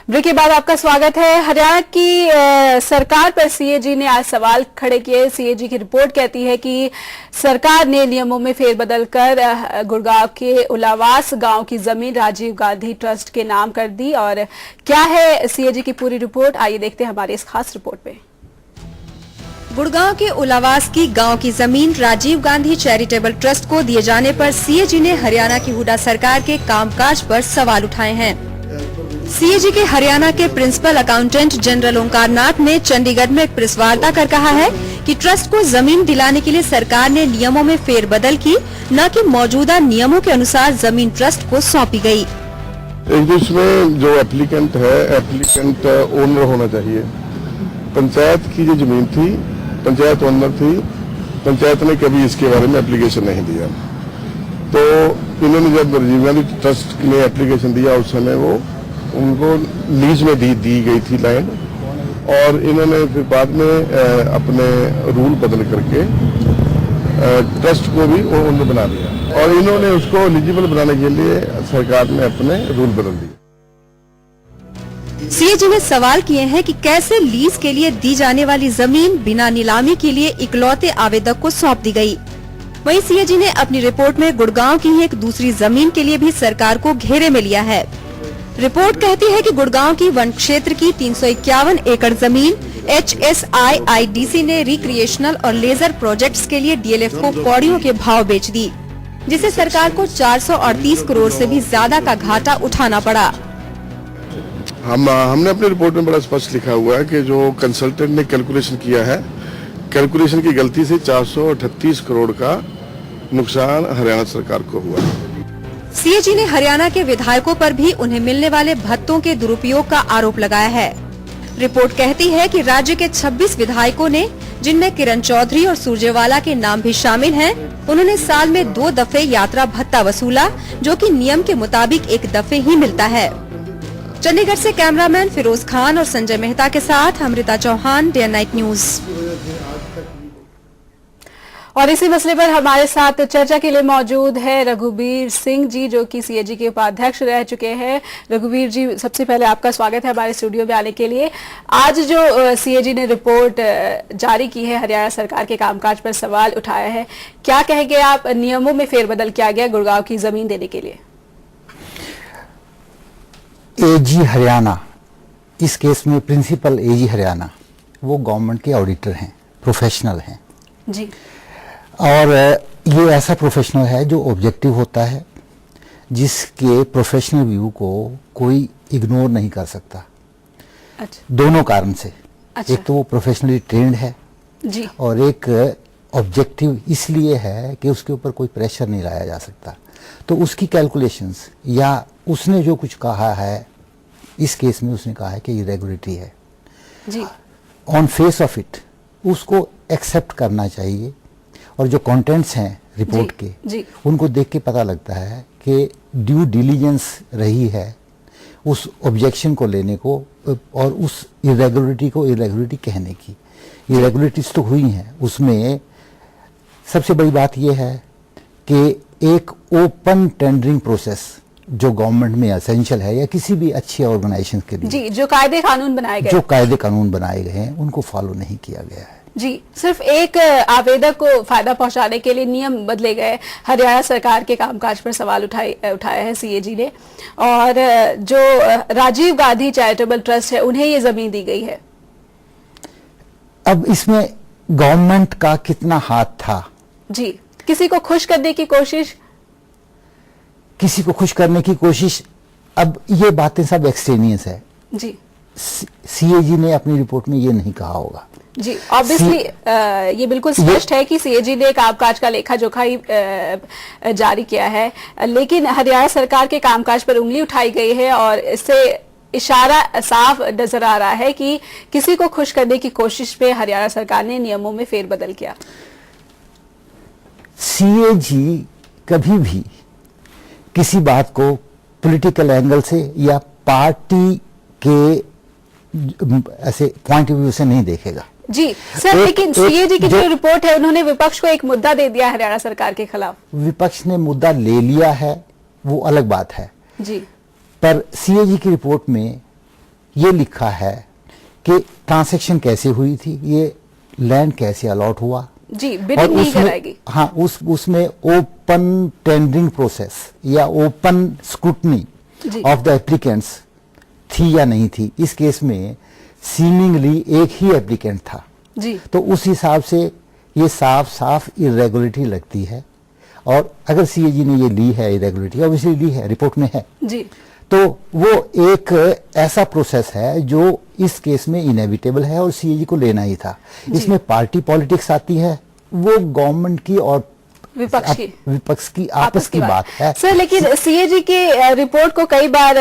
Break के बाद आपका स्वागत है। हरियाणा की सरकार पर सीएजी ने आज सवाल खड़े किए। सीएजी की रिपोर्ट कहती है कि सरकार ने नियमों में फेरबदल कर गुड़गांव के उलावास गांव की जमीन राजीव गांधी ट्रस्ट के नाम कर दी। और क्या है सीएजी की पूरी रिपोर्ट, आइए देखते हैं हमारी इस खास रिपोर्ट में। गुड़गांव के उलावास की गांव की जमीन राजीव गांधी चैरिटेबल ट्रस्ट को दिए जाने पर सीएजी ने हरियाणा की हुड्डा सरकार के कामकाज पर सवाल उठाए हैं। सीएजी के हरियाणा के प्रिंसिपल अकाउंटेंट जनरल ओंकार नाथ ने चंडीगढ़ में एक प्रेस वार्ता कर कहा है कि ट्रस्ट को जमीन दिलाने के लिए सरकार ने नियमों में फेरबदल की, न कि मौजूदा नियमों के अनुसार जमीन ट्रस्ट को सौंपी गई। इसमें जो एप्लीकेंट है, एप्लीकेंट ओनर होना चाहिए। पंचायत की जो जमीन थी, पंचायत ओनर थी, पंचायत ने कभी इसके बारे में एप्लीकेशन नहीं दिया। तो इन्होंने जब राजीव गांधी ट्रस्ट ने एप्लीकेशन दिया उस समय वो उनको लीज में दी गई थी लैंड, और इन्होंने फिर बाद में अपने रूल बदल करके ट्रस्ट को भी ओनर बना दिया और इन्होंने उसको एलिजिबल बनाने के लिए सरकार ने अपने रूल बदल दिए। सीएजी ने सवाल किए हैं कि कैसे लीज के लिए दी जाने वाली जमीन बिना नीलामी के लिए इकलौते आवेदक को सौंप दी गई। वहीं सीएजी ने अपनी रिपोर्ट में गुड़गांव की ही एक दूसरी जमीन के लिए भी सरकार को घेरे में लिया है। रिपोर्ट कहती है कि गुड़गांव की वन क्षेत्र की 351 एकड़ जमीन HSIIDC ने रिक्रिएशनल और लेजर प्रोजेक्ट्स के लिए डीएलएफ को कौड़ियों के भाव बेच दी, जिसे सरकार को 438 करोड़ से भी ज्यादा का घाटा उठाना पड़ा। हमने अपनी रिपोर्ट में बड़ा स्पष्ट लिखा हुआ है कि जो कंसल्टेंट ने कैलकुलेशन किया है, कैलकुलेशन की गलती से 438 करोड़ का नुकसान हरियाणा सरकार को हुआ। सीएजी ने हरियाणा के विधायकों पर भी उन्हें मिलने वाले भत्तों के दुरुपयोग का आरोप लगाया है। रिपोर्ट कहती है कि राज्य के 26 विधायकों ने, जिनमें किरण चौधरी और सुरजेवाला के नाम भी शामिल हैं, उन्होंने साल में 2 दफे यात्रा भत्ता वसूला, जो कि नियम के मुताबिक 1 दफे ही मिलता है। चंडीगढ़ से कैमरामैन फिरोज खान और संजय मेहता के साथ Amrita Chauhan, day night news. और इसी मसले पर हमारे साथ चर्चा के लिए मौजूद है रघुबीर सिंह जी, जो कि सीएजी के उपाध्यक्ष रह चुके हैं। रघुबीर जी, सबसे पहले आपका स्वागत है हमारे स्टूडियो में आने के लिए। आज जो सीएजी ने रिपोर्ट जारी की है, हरियाणा सरकार के कामकाज पर सवाल उठाया है, क्या कहेंगे आप? नियमों में फेरबदल किया गया गुड़गांव की जमीन देने के लिए। एजी हरियाणा, इस केस में प्रिंसिपल एजी हरियाणा वो गवर्नमेंट के ऑडिटर हैं, प्रोफेशनल हैं जी। और ये ऐसा प्रोफेशनल है जो ऑब्जेक्टिव होता है, जिसके प्रोफेशनल व्यू को कोई इग्नोर नहीं कर सकता। अच्छा। दोनों कारण से। अच्छा। एक तो वो प्रोफेशनली ट्रेंड है जी, और एक ऑब्जेक्टिव इसलिए है कि उसके ऊपर कोई प्रेशर नहीं लाया जा सकता। तो उसकी कैलकुलेशंस या उसने जो कुछ कहा है, इस केस में उसने कहा है कि इरेगुलरिटी है जी। ऑन फेस ऑफ इट, उसको एक्सेप्ट करना चाहिए। और जो कंटेंट्स हैं रिपोर्ट के, उनको देख के पता लगता है कि ड्यू डिलीजेंस रही है उस ऑब्जेक्शन को लेने को और उस इरेगुलरिटी को इरेगुलरिटी कहने की। इरेगुलरिटीज तो हुई हैं, उसमें सबसे बड़ी बात यह है कि एक ओपन टेंडरिंग प्रोसेस जो गवर्नमेंट में एसेंशियल है या किसी भी अच्छे ऑर्गेनाइजेशन के लिए, जी, जो कायदे कानून बनाए गए हैं उनको फॉलो नहीं किया गया है। जी, सिर्फ एक आवेदक को फायदा पहुंचाने के लिए नियम बदले गए। हरियाणा सरकार के कामकाज पर सवाल उठाया है सीएजी ने। और जो राजीव गांधी चैरिटेबल ट्रस्ट है, उन्हें ये जमीन दी गई है। अब इसमें गवर्नमेंट का कितना हाथ था? जी, किसी को खुश करने की कोशिश, अब ये बातें सब एक्सट्रेनियस है जी। सीएजी ने अपनी रिपोर्ट में ये नहीं कहा होगा जी। ऑब्वियसली ये बिल्कुल स्पष्ट है कि सीएजी ने कामकाज का लेखा जोखा ही जारी किया है, लेकिन हरियाणा सरकार के कामकाज पर उंगली उठाई गई है और इससे इशारा साफ नजर आ रहा है कि किसी को खुश करने की कोशिश में हरियाणा सरकार ने नियमों में फेरबदल किया। सीएजी कभी भी किसी बात को पॉलिटिकल एंगल से या पार्टी के ऐसे पॉइंट ऑफ व्यू से नहीं देखेगा जी सर। लेकिन सीएजी की जो रिपोर्ट है, उन्होंने विपक्ष को एक मुद्दा दे दिया हरियाणा सरकार के खिलाफ। विपक्ष ने मुद्दा ले लिया है, वो अलग बात है जी। पर सीएजी की रिपोर्ट में ये लिखा है कि ट्रांजैक्शन कैसे हुई थी, ये लैंड कैसे अलॉट हुआ जी, बिडिंग नहीं कराएगी। हाँ, उसमें ओपन टेंडरिंग प्रोसेस या open scrutiny of the applicants थी या नहीं थी। इस केस में सीमिंगली एक ही एप्लीकेंट था जी, तो उस हिसाब से ये साफ साफ इरेगुलरिटी लगती है। और अगर सीएजी ने ये ली है इरेगुलरिटी, ऑब्वियसली ली है, रिपोर्ट में है जी, तो वो एक ऐसा प्रोसेस है जो इस केस में इनएविटेबल है और सीएजी को लेना ही था। इसमें पार्टी पॉलिटिक्स आती है, वो गवर्नमेंट की और विपक्ष की आपस की बात है सर। लेकिन सीएजी के रिपोर्ट को कई बार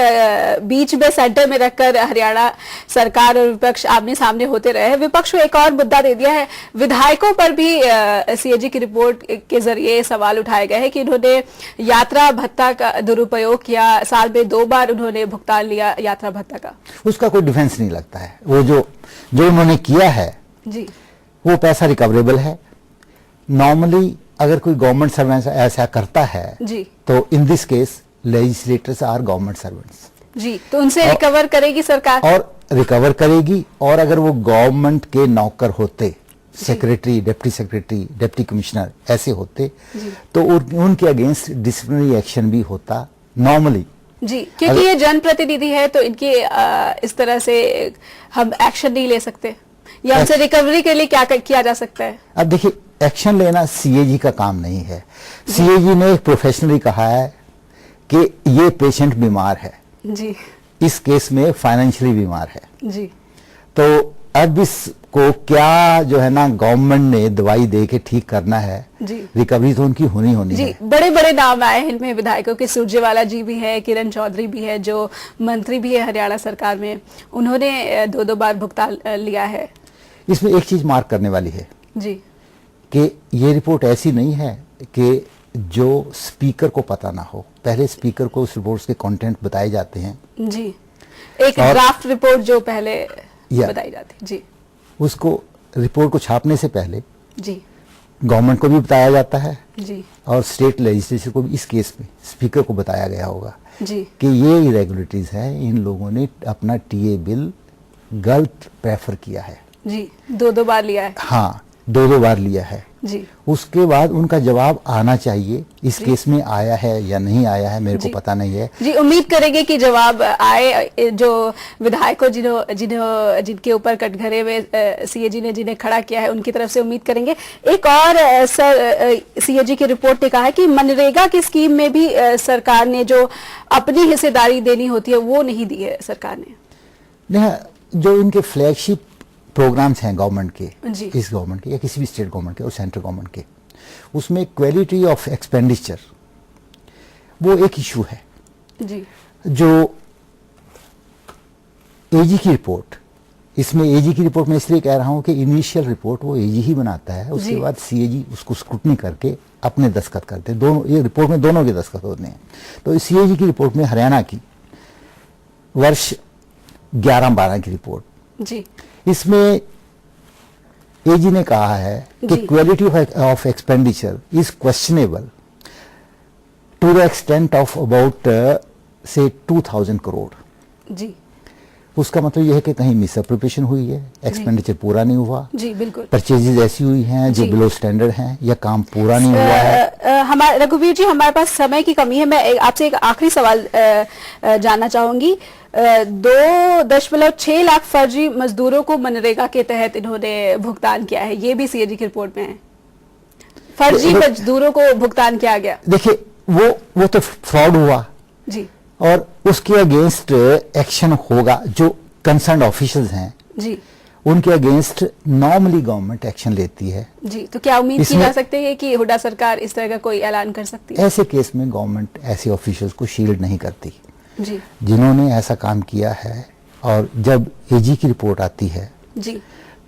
बीच में सेंटर में रखकर हरियाणा सरकार और विपक्ष आमने सामने होते रहे हैं। विपक्ष को एक और मुद्दा दे दिया है, विधायकों पर भी सीएजी की रिपोर्ट के जरिए सवाल उठाए गए हैं कि इन्होंने यात्रा भत्ता का दुरुपयोग किया, साल में 2 बार उन्होंने भुगतान लिया यात्रा भत्ता का। उसका कोई डिफेंस नहीं लगता है। वो जो उन्होंने किया है जी, वो पैसा रिकवरेबल है। नॉर्मली अगर कोई गवर्नमेंट सर्वेंट ऐसा करता है जी, तो in this case legislators are government servants जी, तो उनसे रिकवर करेगी सरकार और रिकवर करेगी। और अगर वो गवर्नमेंट के नौकर होते, secretary, deputy secretary, deputy commissioner ऐसे होते तो उनके अगेंस्ट डिसिप्लिनरी एक्शन भी होता नॉर्मली जी, क्योंकि ये जनप्रतिनिधि है तो इनकी इस तरह से हम एक्शन नहीं ले सकते, या हमसे रिकवरी के लिए क्या किया जा सकता है? अब देखिए, एक्शन लेना सीएजी का काम नहीं है। सीएजी ने एक प्रोफेशनली कहा है कि ये पेशेंट बीमार है जी, इस केस में फाइनेंशियली बीमार है जी, तो अब इसको क्या जो है ना गवर्नमेंट ने दवाई दे के ठीक करना है जी, रिकवरी तो उनकी होनी जी है। बड़े बड़े नाम आए हैं इनमें विधायकों के, सुरजेवाला जी भी है, किरण चौधरी भी है जो मंत्री भी है हरियाणा सरकार में, उन्होंने 2-2 बार भुगतान लिया है। इसमें एक चीज मार्क करने वाली है जी, कि ये रिपोर्ट ऐसी नहीं है कि जो स्पीकर को पता ना हो। पहले स्पीकर को उस रिपोर्ट के कंटेंट बताए जाते हैं जी, एक ड्राफ्ट रिपोर्ट जो पहले बताई जाती है जी, उसको रिपोर्ट को छापने से पहले जी, गवर्नमेंट को भी बताया जाता है जी, और स्टेट लेजिस्लेचर को भी। इस केस में स्पीकर को बताया गया होगा जी, कि ये इरेगुलरिटीज है, इन लोगों ने अपना टीए बिल गलत प्रेफर किया है जी, 2-2 बार लिया है। हाँ, 2-2 बार लिया है जी, उसके बाद उनका जवाब आना चाहिए। इस केस में आया है या नहीं आया है मेरे को पता नहीं है जी, उम्मीद करेंगे कि जवाब आए। जो विधायकों जिनके ऊपर कटघरे में सीएजी ने जिन्हें खड़ा किया है उनकी तरफ से उम्मीद करेंगे। एक और सर, सीएजी की रिपोर्ट ने कहा है कि मनरेगा की स्कीम में भी सरकार ने जो अपनी हिस्सेदारी देनी होती है वो नहीं दी है सरकार ने। जो इनके फ्लैगशिप प्रोग्राम्स हैं गवर्नमेंट के, इस गवर्नमेंट के या किसी भी स्टेट गवर्नमेंट के और सेंट्रल गवर्नमेंट के, उसमें क्वालिटी ऑफ एक्सपेंडिचर वो एक इशू है जी। जो एजी की रिपोर्ट, इसमें एजी की रिपोर्ट में इसलिए कह रहा हूं कि इनिशियल रिपोर्ट वो एजी ही बनाता है, उसके बाद सीएजी उसको स्क्रूटनी करके अपने दस्तखत करते हैं। दोनों, ये रिपोर्ट में दोनों के दस्तखत होते हैं। तो सीएजी की रिपोर्ट में हरियाणा की वर्ष 11-12 की रिपोर्ट जी, इसमें एजी ने कहा है कि quality of expenditure is questionable to the extent of about से 2000 करोड़ जी। उसका मतलब यह है कि कहीं मिस अप्रोप्रिएशन हुई है, एक्सपेंडिचर पूरा नहीं हुआ जी, बिल्कुल। परचेजेज ऐसी हुई हैं जो बिलो स्टैंडर्ड हैं या काम पूरा नहीं हुआ है। हमारे रघुवीर जी, हमारे पास समय की कमी है, मैं आपसे एक आखिरी सवाल जानना चाहूंगी। 2.6 लाख फर्जी मजदूरों को मनरेगा के तहत इन्होंने भुगतान किया है, ये भी सीएजी की रिपोर्ट में है। फर्जी मजदूरों को भुगतान किया गया। देखिए, वो तो फ्रॉड हुआ जी, और उसके अगेंस्ट एक्शन होगा। जो कंसर्न ऑफिशियल्स हैं जी, उनके अगेंस्ट नॉर्मली गवर्नमेंट एक्शन लेती है जी। तो क्या उम्मीद की जा सकती है कि हुड्डा सरकार इस तरह का कोई ऐलान कर सकती है? ऐसे केस में गवर्नमेंट ऐसे ऑफिशियल्स को शील्ड नहीं करती जी, जिन्होंने ऐसा काम किया है। और जब एजी की रिपोर्ट आती है जी,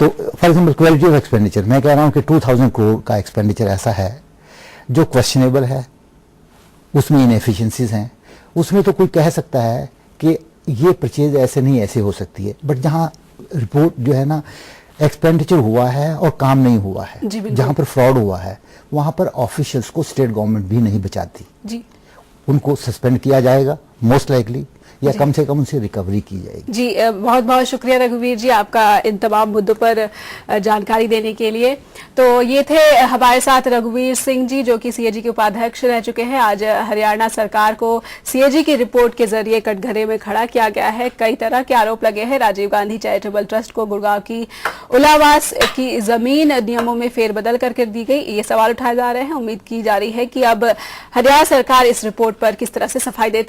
तो for example quality of expenditure, मैं कह रहा हूं कि 2000 करोड़ का एक्सपेंडिचर ऐसा है जो क्वेश्चनेबल है, उसमें इनएफिशिएंसीज हैं। उसमें तो कोई कह सकता है कि ये परचेज ऐसे नहीं ऐसे हो सकती है, बट जहां रिपोर्ट जो है ना एक्सपेंडिचर हुआ है और काम नहीं हुआ है, जहां पर फ्रॉड हुआ है, वहां पर ऑफिशियल्स को स्टेट गवर्नमेंट भी नहीं बचाती। जी, उनको सस्पेंड किया जाएगा मोस्ट लाइकली, या कम से कम उनसे रिकवरी की जाएगी। जी बहुत बहुत शुक्रिया रघुवीर जी आपका इन तमाम मुद्दों पर जानकारी देने के लिए। तो ये थे हमारे साथ रघुवीर सिंह जी जो कि सीएजी के उपाध्यक्ष रह चुके हैं। आज हरियाणा सरकार को सीएजी की रिपोर्ट के जरिए कटघरे में खड़ा किया गया है। कई तरह के आरोप लगे हैं। राजीव गांधी चैरिटेबल ट्रस्ट को गुड़गांव की उलावास की जमीन नियमों में फेरबदल करके दी गई, ये सवाल उठाए जा रहे हैं। उम्मीद की जा रही है कि अब हरियाणा सरकार इस रिपोर्ट पर किस तरह से सफाई देती